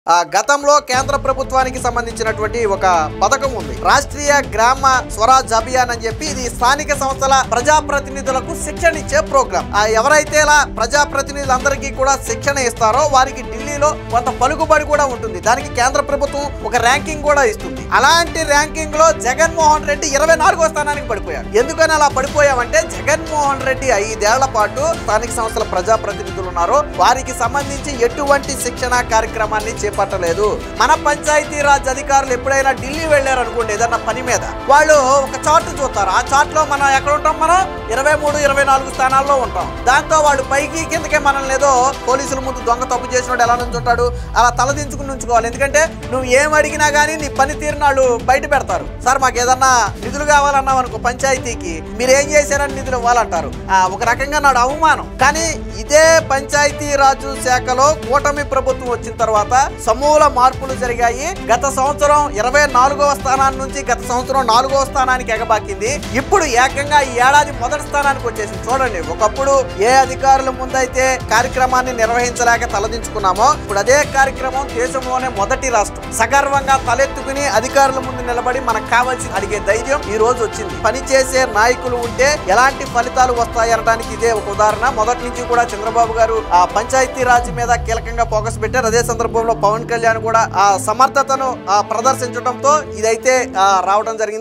గతంలో కేంద్ర ప్రభుత్వానికి సంబంధించినటువంటి ఒక పథకం ఉంది. రాష్ట్రీయ గ్రామ స్వరాజ్ అభియాన్ అని చెప్పి ఇది స్థానిక సంస్థల ప్రజాప్రతినిధులకు శిక్షణ ఇచ్చే ప్రోగ్రామ్. ఎవరైతే ఇలా ప్రజాప్రతినిధులందరికీ కూడా శిక్షణ ఇస్తారో వారికి ఢిల్లీలో కొంత పలుకుబడి కూడా ఉంటుంది. దానికి కేంద్ర ప్రభుత్వం ఒక ర్యాంకింగ్ కూడా ఇస్తుంది. అలాంటి ర్యాంకింగ్ లో జగన్మోహన్ రెడ్డి 24వ స్థానానికి పడిపోయారు. ఎందుకని అలా పడిపోయామంటే జగన్మోహన్ రెడ్డి 5 ఏళ్ల పాటు స్థానిక సంస్థల ప్రజాప్రతినిధులు ఉన్నారో వారికి సంబంధించి ఎటువంటి శిక్షణ కార్యక్రమాన్ని చేపట్టలేదు. మన పంచాయతీ రాజ్ అధికారులు ఎప్పుడైనా ఢిల్లీ వెళ్ళారు అనుకోండి ఏదన్నా పని మీద, వాళ్ళు ఒక చార్ట్ చూస్తారు. ఆ చార్ట్ లో మనం ఎక్కడ ఉంటాం? మనం 23, 24 స్థానాల్లో ఉంటాం. దాంతో వాళ్ళు పైకి కిందకే మనల్ని ఏదో పోలీసుల ముందు దొంగ తప్పు చేసినోడు ఎలా నుంచుంటాడు అలా తలదించుకుని ఉంచుకోవాలి. ఎందుకంటే నువ్వు ఏం అడిగినా గానీ నీ పనితీరుని వాళ్ళు బయట పెడతారు. సార్ మాకు ఏదన్నా నిధులు కావాలన్నాం అనుకో పంచాయతీకి, మీరు ఏం చేశారని నిధులు ఇవ్వాలంటారు. ఒక రకంగా నాడు అవమానం. కానీ ఇదే పంచాయతీ రాజు శాఖలో కూటమి ప్రభుత్వం వచ్చిన తర్వాత సమూల మార్పులు జరిగాయి. గత సంవత్సరం 24వ స్థానాన్ని నుంచి గత సంవత్సరం 4వ స్థానానికి ఎగబాకింది. ఇప్పుడు ఏకంగా ఈ ఏడాది మొదటి స్థానానికి వచ్చేసింది. చూడండి, ఒకప్పుడు ఏ అధికారుల ముందైతే కార్యక్రమాన్ని నిర్వహించలేక తలదించుకున్నామో ఇప్పుడు అదే కార్యక్రమం దేశంలోనే మొదటి రాష్ట్రం సగర్వంగా తలెత్తుకుని అధికారుల ముందు నిలబడి మనకు కావాల్సి అడిగే ధైర్యం ఈ రోజు వచ్చింది. పనిచేసే నాయకులు ఉంటే ఎలాంటి ఫలితాలు వస్తాయి అనడానికి ఇదే ఒక ఉదాహరణ. మొదటి నుంచి కూడా చంద్రబాబు గారు ఆ పంచాయతీ రాజ్ మీద కీలకంగా ఫోకస్ పెట్టారు. అదే సందర్భంలో పవన్ కళ్యాణ్ కూడా ఆ సమర్థతను ప్రదర్శించడంతో ఇదైతే రావడం జరిగింది.